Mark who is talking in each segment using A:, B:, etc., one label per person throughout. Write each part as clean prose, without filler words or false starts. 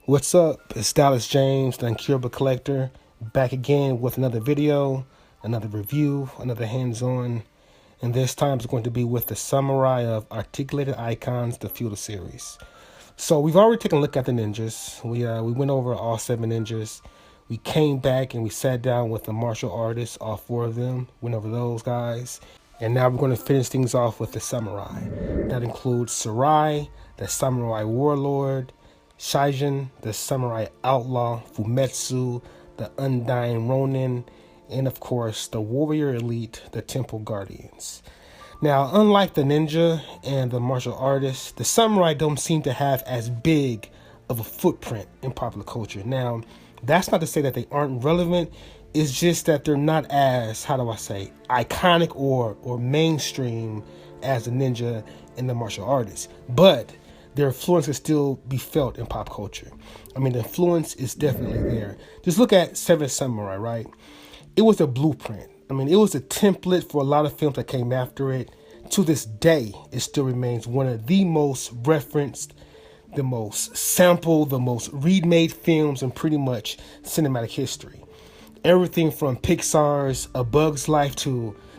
A: What's up? It's Dallas James, the Incurable Collector, back again with another video, another review, another hands-on, and this time it's going to be with the Samurai of Articulated Icons, the Feudal series. So we've already taken a look at the ninjas. We went over all 7 ninjas. We came back and we sat down with the martial artists, all 4 of them, went over those guys. And now we're going to finish things off with the samurai. That includes Sarai, the samurai warlord, Shaijin, the samurai outlaw, Fumetsu, the undying ronin, and of course the warrior elite, the temple guardians. Now, unlike the ninja and the martial artists, the samurai don't seem to have as big of a footprint in popular culture. Now, that's not to say that they aren't relevant. It's just that they're not as, iconic or mainstream as the ninja and the martial artists. But their influence can still be felt in pop culture. I mean, the influence is definitely there. Just look at Seven Samurai, right? It was a blueprint. I mean, it was a template for a lot of films that came after it. To this day, it still remains one of the most referenced, the most sampled, the most remade films in pretty much cinematic history. Everything from Pixar's A Bug's Life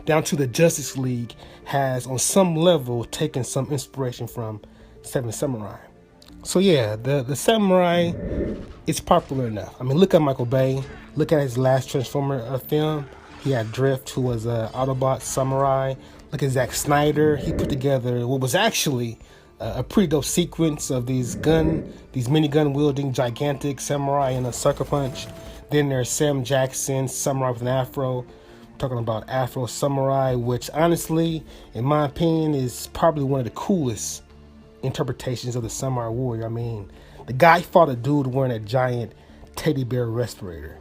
A: down to the Justice League has, on some level, taken some inspiration from Seven Samurai. So yeah, the samurai is popular enough. I mean, look at Michael Bay. Look at his last Transformer film. He had Drift, who was an Autobot samurai. Look at Zack Snyder. He put together what was actually a pretty dope sequence of these minigun wielding gigantic samurai in a sucker punch. Then there's Sam Jackson, samurai with an afro. I'm talking about Afro Samurai, which honestly, in my opinion, is probably one of the coolest interpretations of the samurai warrior. I mean, the guy fought a dude wearing a giant teddy bear respirator.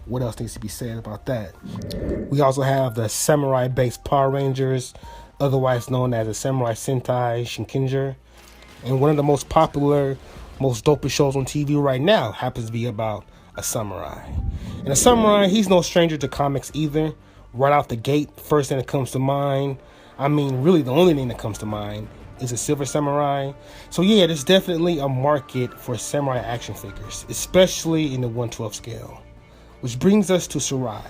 A: What else needs to be said about that? We also have the samurai-based Power Rangers, otherwise known as the Samurai Sentai Shinkenger. And one of the most popular, most dopest shows on TV right now happens to be about a samurai. And a samurai, he's no stranger to comics either. Right out the gate, first thing that comes to mind, I mean, really the only thing that comes to mind, is a Silver Samurai. So yeah, there's definitely a market for samurai action figures, especially in the 1/12 scale. Which brings us to Sarai,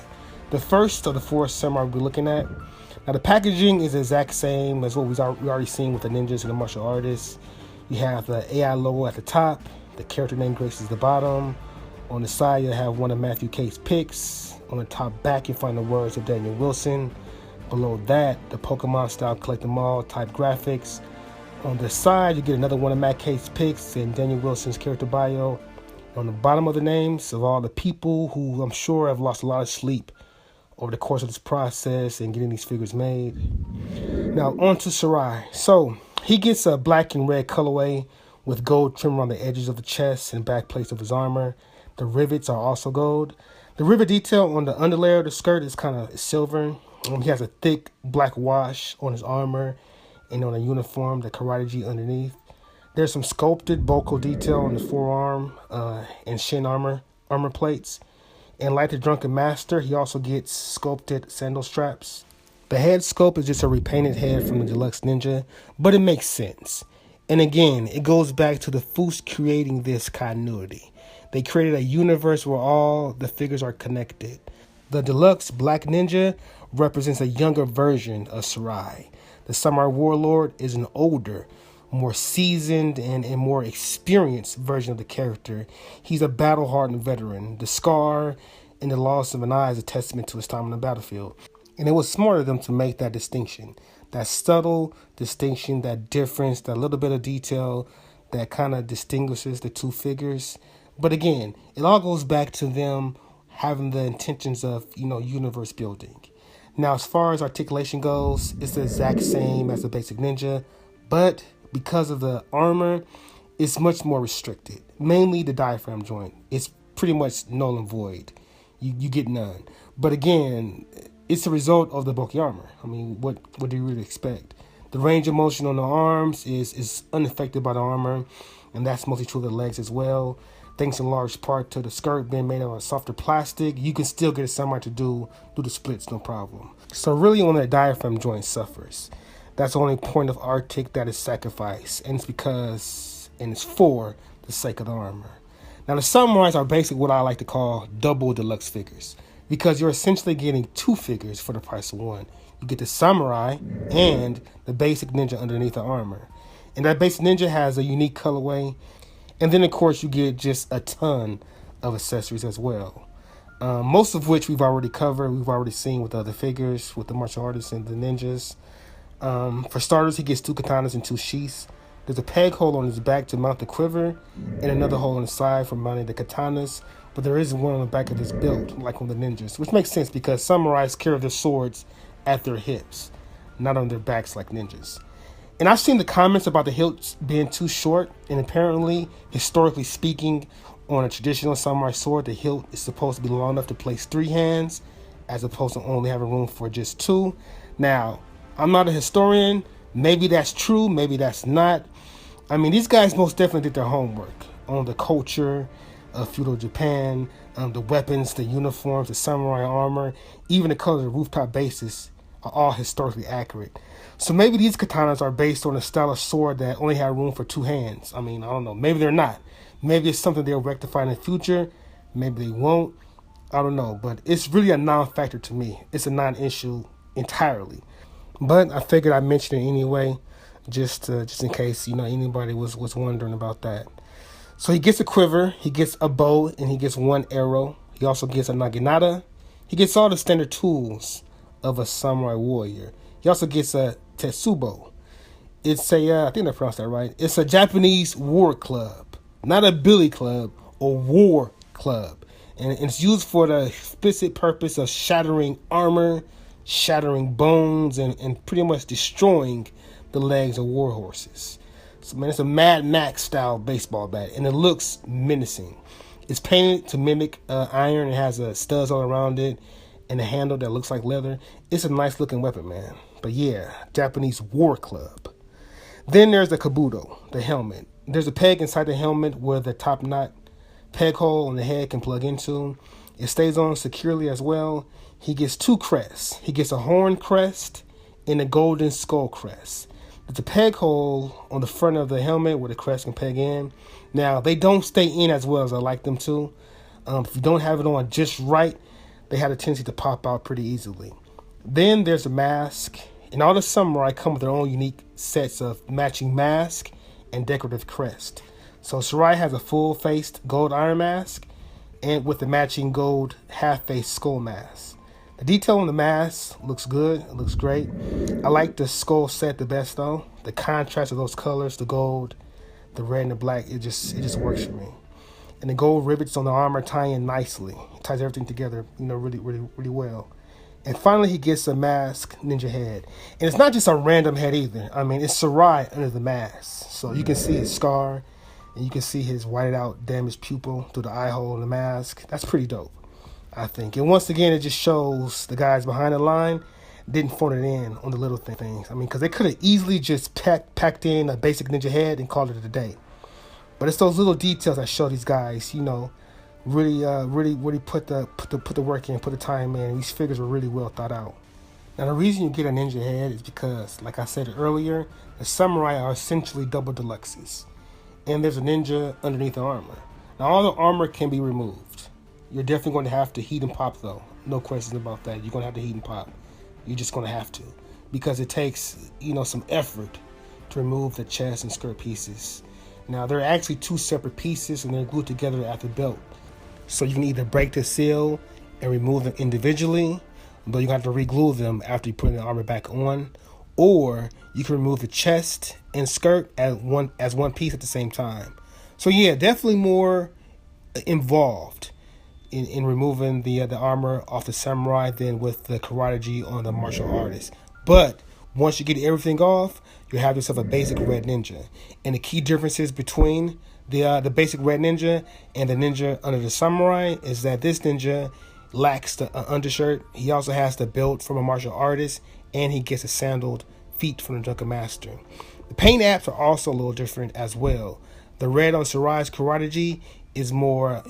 A: the first of the 4 samurai we're looking at. Now the packaging is the exact same as what we already seen with the ninjas and the martial artists. You have the AI logo at the top, the character name graces the bottom. On the side you have one of Matthew K's picks. On the top back you find the words of Daniel Wilson. Below that, the Pokemon style collect them all type graphics. On the side, you get another one of Matt K's picks and Daniel Wilson's character bio. On the bottom of the names of all the people who I'm sure have lost a lot of sleep over the course of this process and getting these figures made. Now, on to Sarai. So, he gets a black and red colorway with gold trim around the edges of the chest and back plates of his armor. The rivets are also gold. The rivet detail on the underlayer of the skirt is kind of silver. He has a thick black wash on his armor and on a uniform, the karate gi underneath. There's some sculpted buccal detail on the forearm and shin armor plates. And like the Drunken Master, he also gets sculpted sandal straps. The head sculpt is just a repainted head from the Deluxe Ninja, but it makes sense. And again, it goes back to the Fwoosh creating this continuity. They created a universe where all the figures are connected. The Deluxe Black Ninja represents a younger version of Sarai. The Samurai Warlord is an older, more seasoned, and more experienced version of the character. He's a battle-hardened veteran. The scar and the loss of an eye is a testament to his time on the battlefield. And it was smart of them to make that distinction. That subtle distinction, that difference, that little bit of detail that kind of distinguishes the two figures. But again, it all goes back to them having the intentions of, universe building. Now, as far as articulation goes, it's the exact same as the basic ninja, but because of the armor, it's much more restricted. Mainly the diaphragm joint. It's pretty much null and void. You get none. But again, it's a result of the bulky armor. I mean, what do you really expect? The range of motion on the arms is unaffected by the armor, and that's mostly true of the legs as well. Thanks in large part to the skirt being made of a softer plastic, you can still get a samurai to do the splits, no problem. So really only the diaphragm joint suffers. That's the only point of Arctic that is sacrificed, and it's for the sake of the armor. Now the samurais are basically what I like to call double deluxe figures, because you're essentially getting two figures for the price of one. You get the samurai and the basic ninja underneath the armor. And that basic ninja has a unique colorway. And then, of course, you get just a ton of accessories as well. Most of which we've already covered. We've already seen with the other figures, with the martial artists and the ninjas. For starters, he gets 2 katanas and 2 sheaths. There's a peg hole on his back to mount the quiver, and another hole on the side for mounting the katanas. But there isn't one on the back of his belt, like on the ninjas, which makes sense because samurais carry their swords at their hips, not on their backs like ninjas. And I've seen the comments about the hilts being too short, and apparently, historically speaking, on a traditional samurai sword, the hilt is supposed to be long enough to place 3 hands, as opposed to only having room for just 2. Now, I'm not a historian. Maybe that's true, maybe that's not. I mean, these guys most definitely did their homework on the culture of feudal Japan, the weapons, the uniforms, the samurai armor, even the color of the rooftop bases are all historically accurate. So maybe these katanas are based on a style of sword that only had room for 2 hands. I mean, I don't know. Maybe they're not. Maybe it's something they'll rectify in the future. Maybe they won't. I don't know. But it's really a non-factor to me. It's a non-issue entirely. But I figured I'd mention it anyway, just in case, anybody was wondering about that. So he gets a quiver, he gets a bow, and he gets 1 arrow. He also gets a naginata. He gets all the standard tools of a samurai warrior. He also gets a tetsubo. It's I think I pronounced that right. It's a Japanese war club, not a billy club, a war club. And it's used for the explicit purpose of shattering armor, shattering bones, and pretty much destroying the legs of war horses. So, man, it's a Mad Max style baseball bat, and it looks menacing. It's painted to mimic iron. It has studs all around it and a handle that looks like leather. It's a nice looking weapon, man. But yeah, Japanese war club. Then there's the kabuto, the helmet. There's a peg inside the helmet where the top knot peg hole on the head can plug into. It stays on securely as well. He gets 2 crests. He gets a horn crest and a golden skull crest. There's a peg hole on the front of the helmet where the crest can peg in. Now, they don't stay in as well as I like them to. If you don't have it on just right, they have a tendency to pop out pretty easily. Then there's a mask. And all the samurai come with their own unique sets of matching mask and decorative crest. So Shirai has a full-faced gold iron mask and with the matching gold half-face skull mask. The detail on the mask looks good. It looks great. I like the skull set the best though. The contrast of those colors, the gold, the red and the black, it just works for me. And the gold rivets on the armor tie in nicely. It ties everything together, really well. And finally, he gets a mask ninja head. And it's not just a random head either. I mean, it's Shirai under the mask. So you can see his scar, and you can see his whited out damaged pupil through the eye hole in the mask. That's pretty dope, I think. And once again, it just shows the guys behind the line didn't phone it in on the little things. I mean, because they could have easily just packed in a basic ninja head and called it a day. But it's those little details that show these guys, really put the work in, put the time in. These figures were really well thought out. Now, the reason you get a ninja head is because, like I said earlier, the samurai are essentially double deluxes. And there's a ninja underneath the armor. Now, all the armor can be removed. You're definitely going to have to heat and pop, though. No questions about that. You're going to have to heat and pop. You're just going to have to. because it takes, some effort to remove the chest and skirt pieces. Now, they're actually two separate pieces and they're glued together at the belt. So you can either break the seal and remove them individually, but you have to re-glue them after you put the armor back on, or you can remove the chest and skirt as one piece at the same time. So yeah, definitely more involved in removing the armor off the samurai than with the karate on the martial artist. But once you get everything off, you have yourself a basic red ninja. And the key differences between the basic red ninja and the ninja under the samurai is that this ninja lacks the undershirt. He also has the belt from a martial artist, and he gets the sandaled feet from the drunken master. The paint apps are also a little different as well. The red on Sarai's karate is more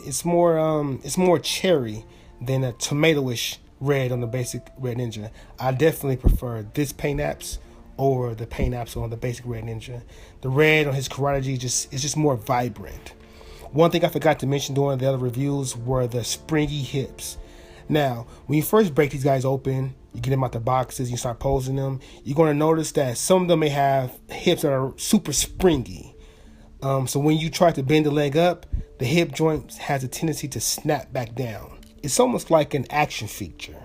A: cherry than a tomatoish red on the basic red ninja. I definitely prefer this paint apps over the paint apps on the basic red ninja. The red on his karate is just more vibrant. One thing I forgot to mention during the other reviews were the springy hips. Now, when you first break these guys open, you get them out the boxes, you start posing them, you're going to notice that some of them may have hips that are super springy. So when you try to bend the leg up, the hip joint has a tendency to snap back down. It's almost like an action feature,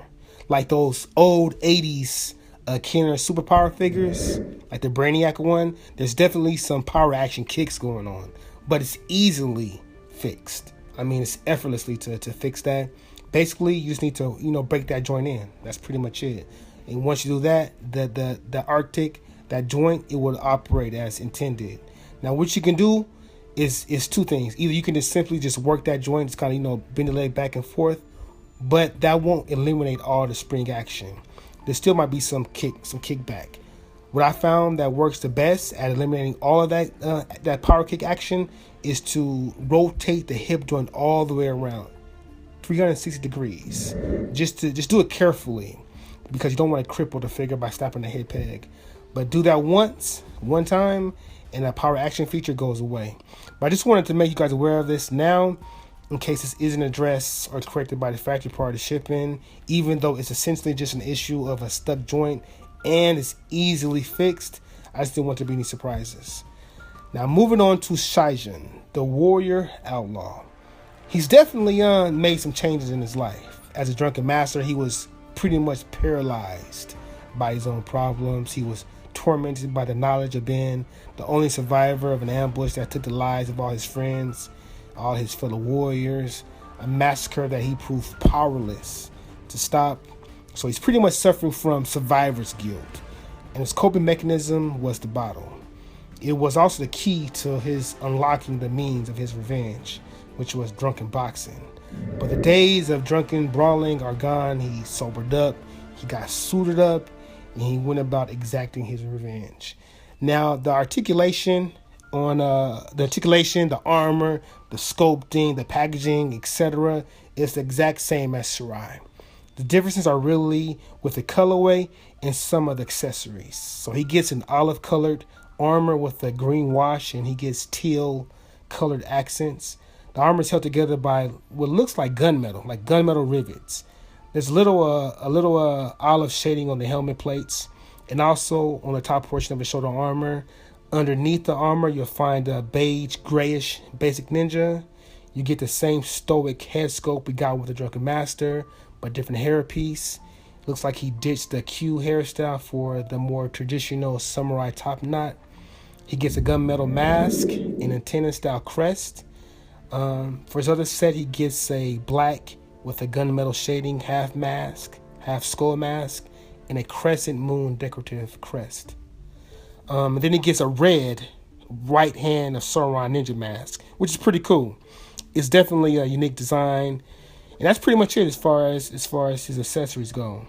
A: like those old 80s Kenner superpower figures, like the Brainiac one. There's definitely some power action kicks going on, but it's easily fixed. I mean, it's effortlessly to fix that. Basically, you just need to, break that joint in. That's pretty much it. And once you do that, the Arctic, that joint, it will operate as intended. Now, what you can do is two things. Either you can just simply work that joint, just kind of, bend the leg back and forth, but that won't eliminate all the spring action. There still might be some kickback. What I found that works the best at eliminating all of that power kick action is to rotate the hip joint all the way around, 360 degrees. Just do it carefully, because you don't want to cripple the figure by snapping the head peg. But do that one time, and that power action feature goes away. But I just wanted to make you guys aware of this now, in case this isn't addressed or corrected by the factory prior to shipping, even though it's essentially just an issue of a stuck joint and it's easily fixed. I just didn't want there to be any surprises. Now, moving on to Shaijin, the warrior outlaw. He's definitely made some changes in his life. As a drunken master, he was pretty much paralyzed by his own problems. He was tormented by the knowledge of being the only survivor of an ambush that took the lives of all his friends, all his fellow warriors, a massacre that he proved powerless to stop. So he's pretty much suffering from survivor's guilt, and his coping mechanism was the bottle. It was also the key to his unlocking the means of his revenge, which was drunken boxing. But the days of drunken brawling are gone. He sobered up, he got suited up, and he went about exacting his revenge. Now, the articulation, the armor, the sculpting, the packaging, etc., is the exact same as Sarai. The differences are really with the colorway and some of the accessories. So he gets an olive-colored armor with a green wash, and he gets teal-colored accents. The armor is held together by what looks like gunmetal rivets. There's a little olive shading on the helmet plates, and also on the top portion of the shoulder armor. Underneath the armor, you'll find a beige, grayish basic ninja. You get the same stoic head sculpt we got with the Drunken Master, but different hairpiece. Looks like he ditched the Q hairstyle for the more traditional samurai top knot. He gets a gunmetal mask, an antenna-style crest. For his other set, he gets a black with a gunmetal shading, half mask, half skull mask, and a crescent moon decorative crest. And then he gets a red right hand of Sauron ninja mask, which is pretty cool. It's definitely a unique design, and that's pretty much it as far as his accessories go.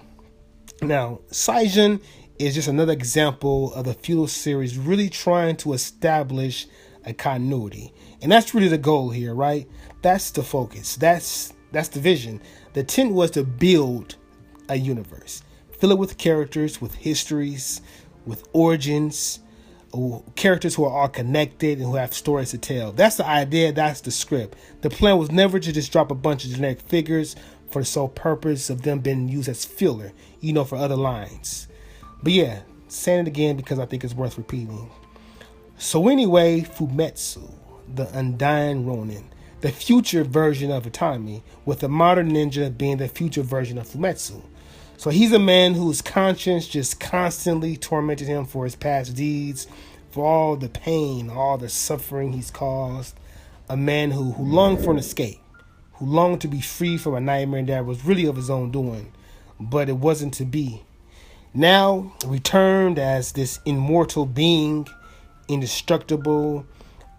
A: Now, Shaijin is just another example of the Feudal series really trying to establish a continuity, and that's really the goal here, right? That's the focus. That's the vision. The intent was to build a universe, fill it with characters, with histories, with origins, characters who are all connected and who have stories to tell. That's the idea. That's the script. The plan was never to just drop a bunch of generic figures for the sole purpose of them being used as filler, for other lines. But yeah, saying it again because I think it's worth repeating. So anyway, Fumetsu, the Undying Ronin, the future version of Itami, with the modern ninja being the future version of Fumetsu. So he's a man whose conscience just constantly tormented him for his past deeds, for all the pain, all the suffering he's caused. A man who longed for an escape, who longed to be free from a nightmare that was really of his own doing, but it wasn't to be. Now returned as this immortal being, indestructible,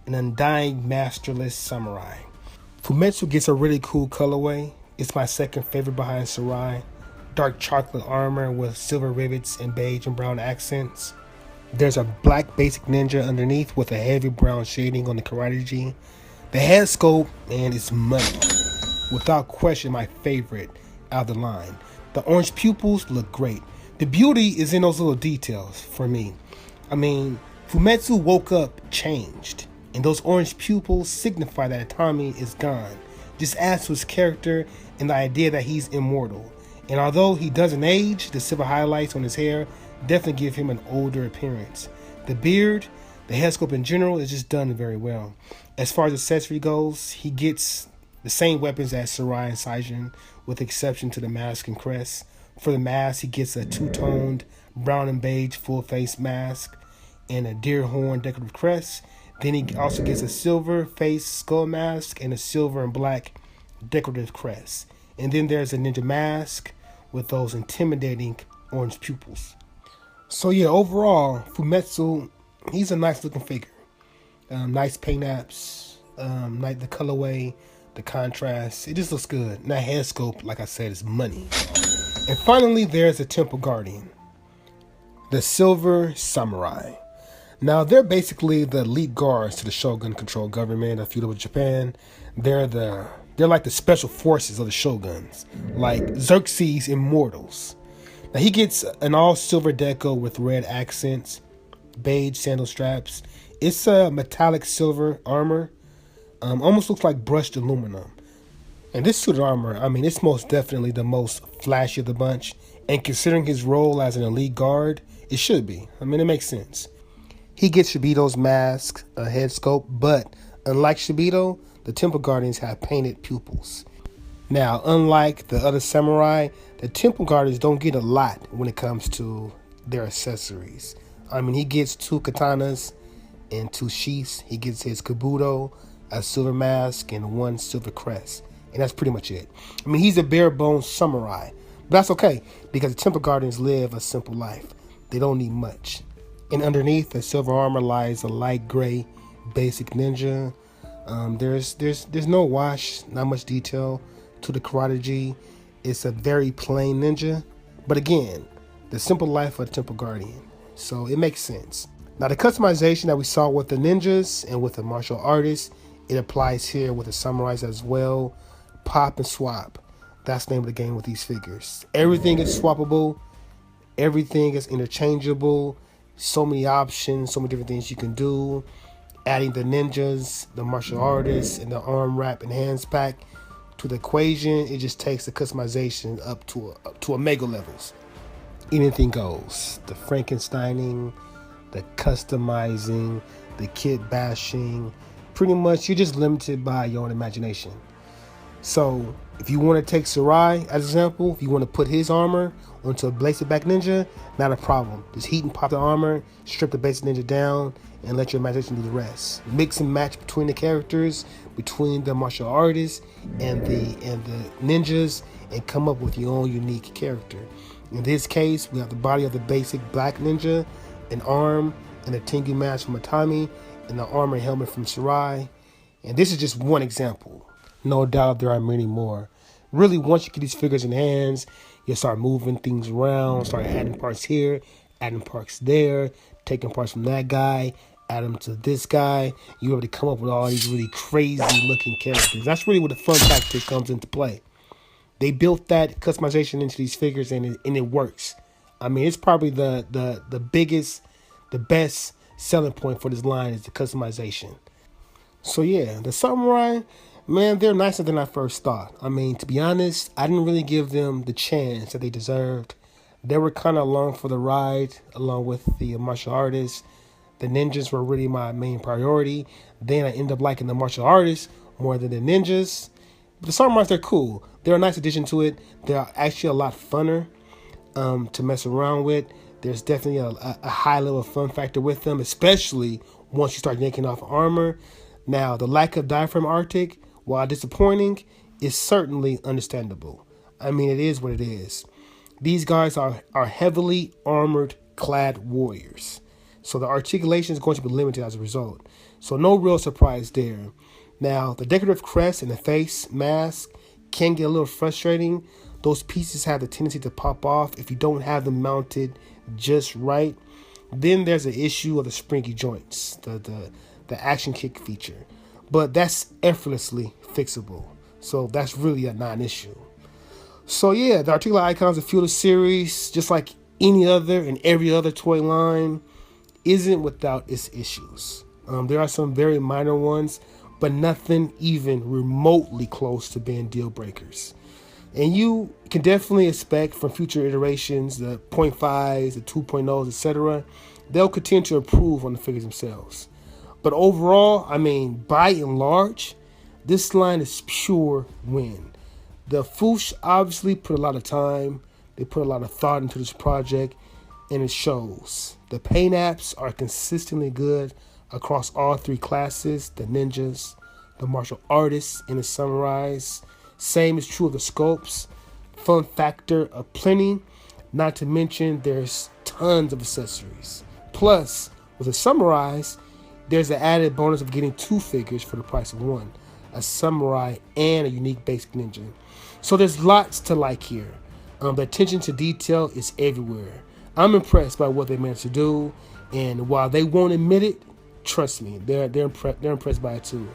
A: an undying, masterless samurai. Fumetsu gets a really cool colorway. It's my second favorite behind Sarai. Dark chocolate armor with silver rivets and beige and brown accents. There's a black basic ninja underneath with a heavy brown shading on the karate gi. The head sculpt, and it's money. Without question, my favorite out of the line. The orange pupils look great. The beauty is in those little details for me. I mean, Fumetsu woke up changed, and those orange pupils signify that Itami is gone. Just adds to his character and the idea that he's immortal. And although he doesn't age, the silver highlights on his hair definitely give him an older appearance. The beard, the head sculpt in general, is just done very well. As far as accessory goes, he gets the same weapons as Sarai and Saijin, with exception to the mask and crest. For the mask, he gets a two-toned brown and beige full-face mask and a deer horn decorative crest. Then he also gets a silver face skull mask and a silver and black decorative crest. And then there's a ninja mask with those intimidating orange pupils. So yeah, overall, Fumetsu, he's a nice looking figure. Nice paint apps, like the colorway, the contrast. It just looks good. And that head sculpt, like I said, is money. And finally, there's the Temple Guardian, the Silver Samurai. Now, they're basically the elite guards to the Shogun-controlled government of feudal Japan. They're like the special forces of the shoguns, like Xerxes' immortals. Now he gets an all-silver deco with red accents, beige sandal straps. It's a metallic silver armor, almost looks like brushed aluminum. And this suit of armor, I mean, it's most definitely the most flashy of the bunch. And considering his role as an elite guard, it should be. I mean, it makes sense. He gets Shibito's mask, a head sculpt, but unlike Shibito, the Temple Guardians have painted pupils. Now, unlike the other samurai, the Temple Guardians don't get a lot when it comes to their accessories. I mean, he gets 2 katanas and 2 sheaths. He gets his kabuto, a silver mask, and 1 silver crest. And that's pretty much it. I mean, he's a bare bones samurai. But that's okay, because the Temple Guardians live a simple life. They don't need much. And underneath the silver armor lies a light gray basic ninja. There's no wash, not much detail to the karate gi. It's a very plain ninja, but again, the simple life of the Temple Guardian, so it makes sense. Now the customization that we saw with the ninjas and with the martial artists, it applies here with the samurais as well. Pop and swap, that's the name of the game with these figures. Everything is swappable, everything is interchangeable. So many options, so many different things you can do. Adding the ninjas, the martial artists, and the arm wrap and hands pack to the equation, it just takes the customization up to a mega levels. Anything goes. The Frankensteining, the customizing, the kit bashing. Pretty much, you're just limited by your own imagination. So, if you want to take Sarai as an example, if you want to put his armor onto a basic back ninja, not a problem. Just heat and pop the armor, strip the basic ninja down, and let your imagination do the rest. Mix and match between the characters, between the martial artists and the ninjas, and come up with your own unique character. In this case, we have the body of the basic black ninja, an arm, and a Tengu mask from Itami, and the armor and helmet from Sarai. And this is just one example. No doubt there are many more. Really, once you get these figures in hands, you'll start moving things around, start adding parts here, adding parts there, taking parts from that guy, add them to this guy. You're able to come up with all these really crazy looking characters. That's really where the fun factor comes into play. They built that customization into these figures, and it works. I mean, it's probably the biggest, the best selling point for this line is the customization. So yeah, the samurai, man, they're nicer than I first thought. I mean, to be honest, I didn't really give them the chance that they deserved. They were kind of along for the ride, along with the martial artists. The ninjas were really my main priority. Then I ended up liking the martial artists more than the ninjas. But the samurais, they're cool. They're a nice addition to it. They're actually a lot funner to mess around with. There's definitely a high level of fun factor with them, especially once you start yanking off armor. Now, the lack of diaphragm Arctic, while disappointing, is certainly understandable. I mean, it is what it is. These guys are heavily armored clad warriors. So the articulation is going to be limited as a result. So no real surprise there. Now, the decorative crest and the face mask can get a little frustrating. Those pieces have the tendency to pop off if you don't have them mounted just right. Then there's the issue of the springy joints, the action kick feature. But that's effortlessly fixable. So that's really a non-issue. So yeah, the Articulated Icons of Feudal series, just like any other and every other toy line, isn't without its issues. There are some very minor ones, but nothing even remotely close to being deal breakers. And you can definitely expect from future iterations, the 0.5s, the 2.0s, etc., they'll continue to improve on the figures themselves. But overall, I mean, by and large, this line is pure win. The Fwoosh obviously put a lot of time, they put a lot of thought into this project, and it shows. The paint apps are consistently good across all three classes, the ninjas, the martial artists, and the samurais. Same is true of the sculpts. Fun factor aplenty, not to mention there's tons of accessories. Plus, with the samurais, there's the added bonus of getting 2 figures for the price of 1, a samurai and a unique basic ninja. So there's lots to like here. The attention to detail is everywhere. I'm impressed by what they managed to do, and while they won't admit it, trust me, they're impressed by it too.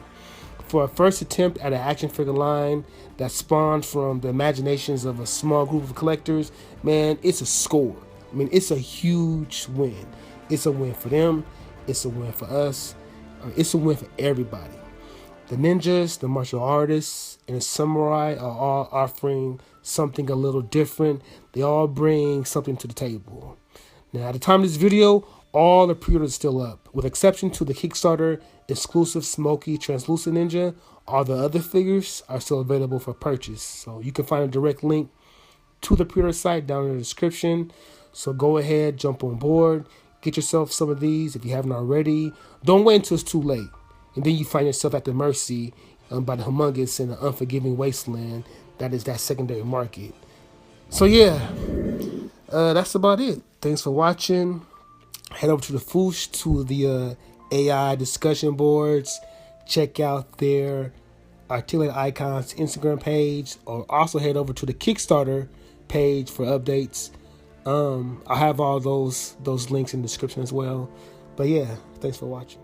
A: For a first attempt at an action figure line that spawned from the imaginations of a small group of collectors, man, it's a score. I mean, it's a huge win. It's a win for them. It's a win for us. It's a win for everybody. The ninjas, the martial artists, and the samurai are all offering something a little different. They all bring something to the table. Now, at the time of this video, all the pre-orders are still up. With exception to the Kickstarter exclusive Smoky Translucent Ninja, all the other figures are still available for purchase. So you can find a direct link to the pre-order site down in the description. So go ahead, jump on board, get yourself some of these if you haven't already. Don't wait until it's too late. And then you find yourself at the mercy by the humongous and the unforgiving wasteland that is that secondary market. So yeah, that's about it. Thanks for watching. Head over to the Fwoosh, to the AI discussion boards. Check out their Articulated Icons Instagram page, or also head over to the Kickstarter page for updates. I have all those links in the description as well. But yeah, thanks for watching.